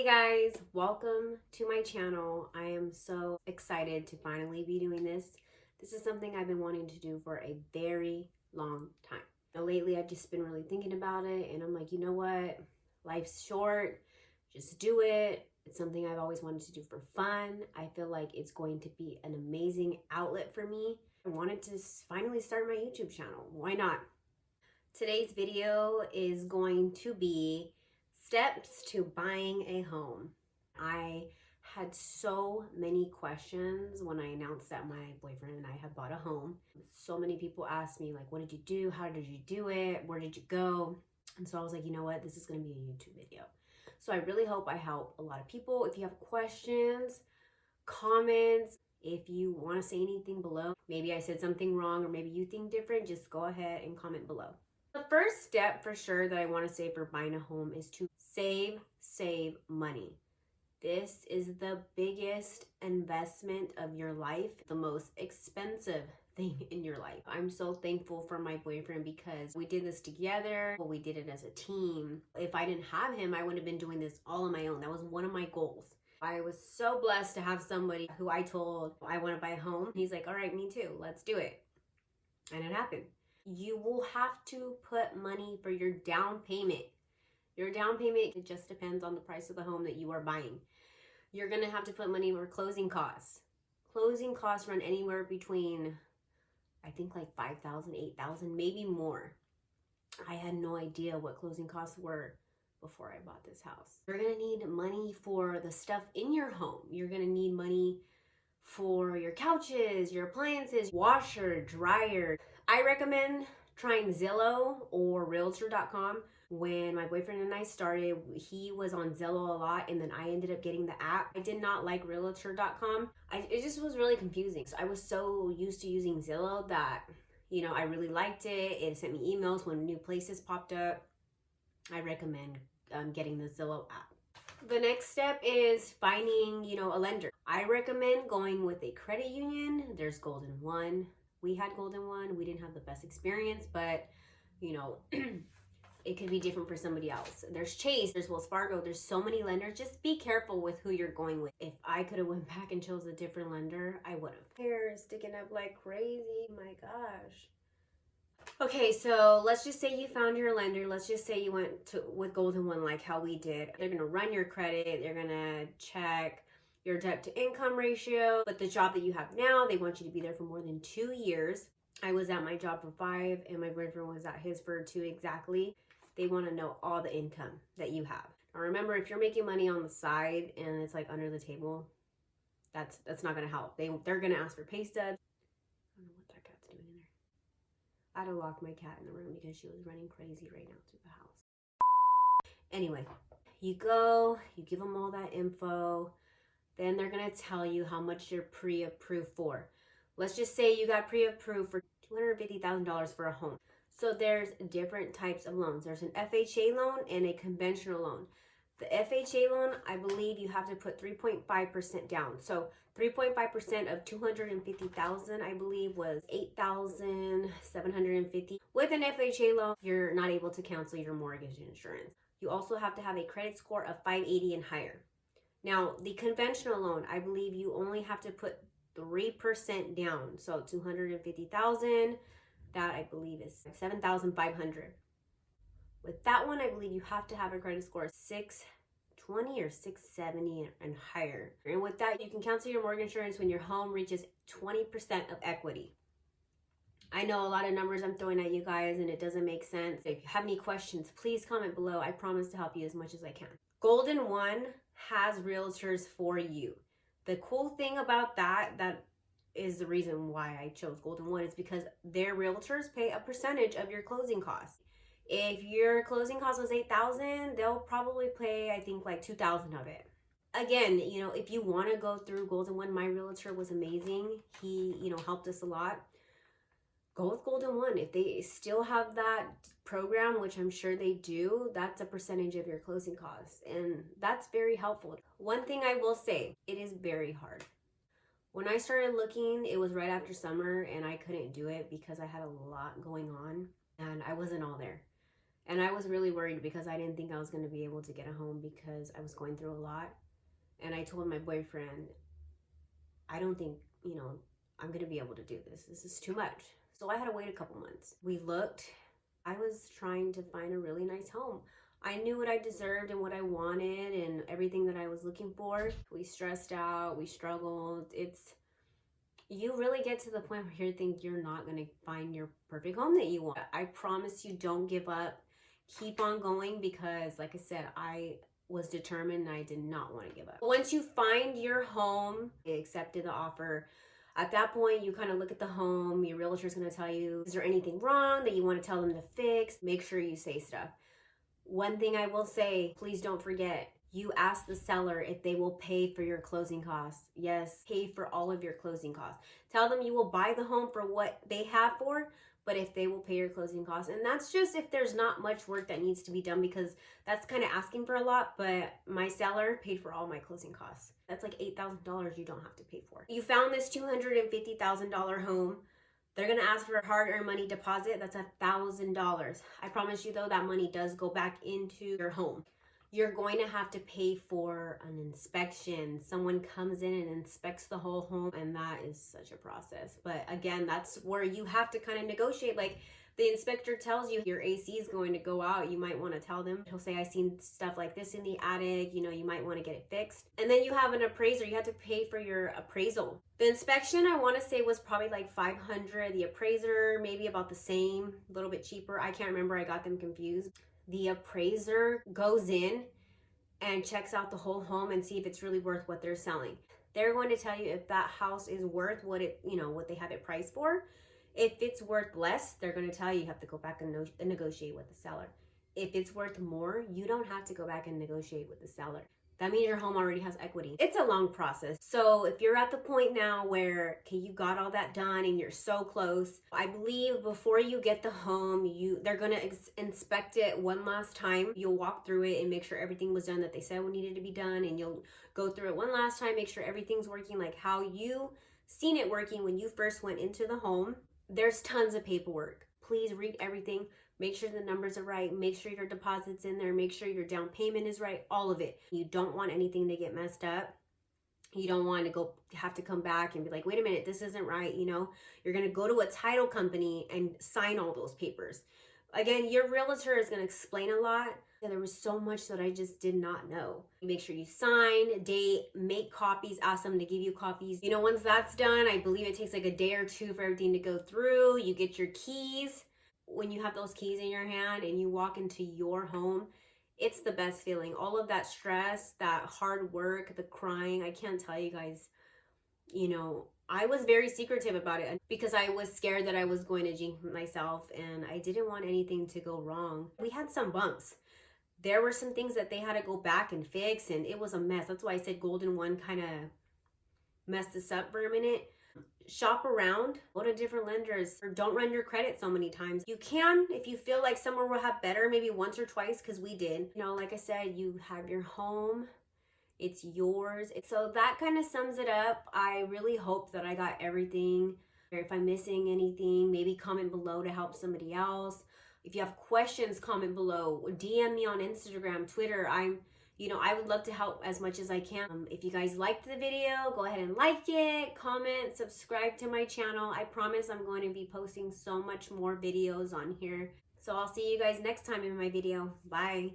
Hey guys, welcome to my channel. I am so excited to finally be doing this. This is something I've been wanting to do for a very long time. Now, lately, I've just been really thinking about it, and I'm like, you know what? Life's short. Just do it. It's something I've always wanted to do for fun. I feel like it's going to be an amazing outlet for me. I wanted to finally start my YouTube channel. Why not? Today's video is going to be steps to buying a home. I had so many questions when I announced that my boyfriend and I had bought a home. So many people asked me, like, what did you do? How did you do it? Where did you go? And so I was like, you know what? This is going to be a YouTube video. So I really hope I help a lot of people. If you have questions, comments, if you want to say anything below, maybe I said something wrong or maybe you think different, just go ahead and comment below. The first step for sure that I want to say for buying a home is to save money. This is the biggest investment of your life, the most expensive thing in your life. I'm so thankful for my boyfriend because we did this together. We did it as a team. If I didn't have him, I would have been doing this all on my own. That was one of my goals. I was so blessed to have somebody who I told I want to buy a home. He's like, all right, me too. Let's do it. And it happened. You will have to put money for your down payment. Your down payment, it just depends on the price of the home that you are buying. You're going to have to put money for closing costs. Closing costs run anywhere between, I think, like $5,000, $8,000, maybe more. I had no idea what closing costs were before I bought this house. You're going to need money for the stuff in your home. You're going to need money for your couches, your appliances, washer, dryer. I recommend trying Zillow or Realtor.com. When my boyfriend and I started, he was on Zillow a lot, and then I ended up getting the app. I did not like Realtor.com. It just was really confusing. So I was so used to using Zillow that, I really liked it. It sent me emails when new places popped up. I recommend getting the Zillow app. The next step is finding, a lender. I recommend going with a credit union. There's Golden One. We had Golden One. We didn't have the best experience, but, it could be different for somebody else. There's Chase, there's Wells Fargo, there's so many lenders. Just be careful with who you're going with. If I could have went back and chose a different lender, I would have. Hair is sticking up like crazy, my gosh. Okay, so let's just say you found your lender. Let's just say you went with Golden One like how we did. They're gonna run your credit, they're gonna check your debt to income ratio. But the job that you have now, they want you to be there for more than 2 years. I was at my job for 5 and my boyfriend was at his for 2 exactly. They want to know all the income that you have. Now remember, if you're making money on the side and it's like under the table, that's not gonna help. They're gonna ask for pay stubs. I don't know what that cat's doing in there. I had to lock my cat in the room because she was running crazy right now through the house. Anyway, you go, you give them all that info, then they're gonna tell you how much you're pre-approved for. Let's just say you got pre-approved for $250,000 for a home. So there's different types of loans. There's an FHA loan and a conventional loan. The FHA loan, I believe you have to put 3.5% down. So 3.5% of $250,000, I believe, was $8,750. With an FHA loan, you're not able to cancel your mortgage insurance. You also have to have a credit score of 580 and higher. Now, the conventional loan, I believe you only have to put 3% down. So $250,000, that I believe is $7,500. With that one, I believe you have to have a credit score of 620 or 670 and higher. And with that, you can cancel your mortgage insurance when your home reaches 20% of equity. I know a lot of numbers I'm throwing at you guys and it doesn't make sense. If you have any questions, please comment below. I promise to help you as much as I can. Golden One has realtors for you. The cool thing about that is the reason why I chose Golden One, is because their realtors pay a percentage of your closing costs. If your closing cost was $8,000, they'll probably pay, I think, like $2,000 of it. Again, if you want to go through Golden One, my realtor was amazing. He, helped us a lot. Go with Golden One. If they still have that program, which I'm sure they do, that's a percentage of your closing costs. And that's very helpful. One thing I will say, it is very hard. When I started looking, it was right after summer and I couldn't do it because I had a lot going on and I wasn't all there. And I was really worried because I didn't think I was going to be able to get a home because I was going through a lot. And I told my boyfriend, I don't think, I'm going to be able to do this. This is too much. So I had to wait a couple months. We looked. I was trying to find a really nice home. I knew what I deserved and what I wanted and everything that I was looking for. We stressed out. We struggled. You really get to the point where you think you're not going to find your perfect home that you want. I promise you, don't give up. Keep on going because, like I said, I was determined and I did not want to give up. Once you find your home, they accepted the offer. At that point, you kind of look at the home. Your realtor is going to tell you, is there anything wrong that you want to tell them to fix? Make sure you say stuff. One thing I will say, please don't forget, you ask the seller if they will pay for your closing costs. Yes, pay for all of your closing costs. Tell them you will buy the home for what they have for, but if they will pay your closing costs. And that's just if there's not much work that needs to be done, because that's kind of asking for a lot, but my seller paid for all my closing costs. That's like $8,000 you don't have to pay for. You found this $250,000 home. They're going to ask for a hard-earned money deposit. That's $1,000. I promise you, though, that money does go back into your home. You're going to have to pay for an inspection. Someone comes in and inspects the whole home, and that is such a process. But again, that's where you have to kind of negotiate. Like, the inspector tells you your AC is going to go out, you might want to tell them. He'll say, I seen stuff like this in the attic, you might want to get it fixed. And then you have an appraiser. You have to pay for your appraisal. The inspection, I want to say, was probably like $500. The appraiser, maybe about the same, a little bit cheaper. I can't remember. I got them confused. The appraiser goes in and checks out the whole home and see if it's really worth what they're selling. They're going to tell you if that house is worth what what they have it priced for. If it's worth less, they're going to tell you have to go back and negotiate with the seller. If it's worth more, you don't have to go back and negotiate with the seller. That means your home already has equity. It's a long process. So if you're at the point now where, okay, you got all that done and you're so close, I believe before you get the home, they're going to inspect it one last time. You'll walk through it and make sure everything was done that they said needed to be done. And you'll go through it one last time, make sure everything's working like how you seen it working when you first went into the home. There's tons of paperwork. Please read everything. Make sure the numbers are right. Make sure your deposit's in there. Make sure your down payment is right. All of it. You don't want anything to get messed up. You don't want to have to come back and be like, wait a minute, this isn't right. You're going to go to a title company and sign all those papers. Again, your realtor is going to explain a lot. And there was so much that I just did not know. Make sure you sign, date, make copies, ask them to give you copies. Once that's done, I believe it takes like a day or two for everything to go through. You get your keys. When you have those keys in your hand and you walk into your home, it's the best feeling. All of that stress, that hard work, the crying, I can't tell you guys, I was very secretive about it because I was scared that I was going to jinx myself and I didn't want anything to go wrong. We had some bumps. There were some things that they had to go back and fix, and it was a mess. That's why I said Golden One kind of messed us up for a minute. Shop around, go to different lenders, or don't run your credit so many times. You can, if you feel like somewhere will have better, maybe once or twice, because we did. Like I said, you have your home. It's yours. So that kind of sums it up. I really hope that I got everything. If I'm missing anything, maybe comment below to help somebody else. If you have questions, comment below. DM me on Instagram, Twitter. I would love to help as much as I can. If you guys liked the video, go ahead and like it, comment, subscribe to my channel. I promise I'm going to be posting so much more videos on here. So I'll see you guys next time in my video. Bye.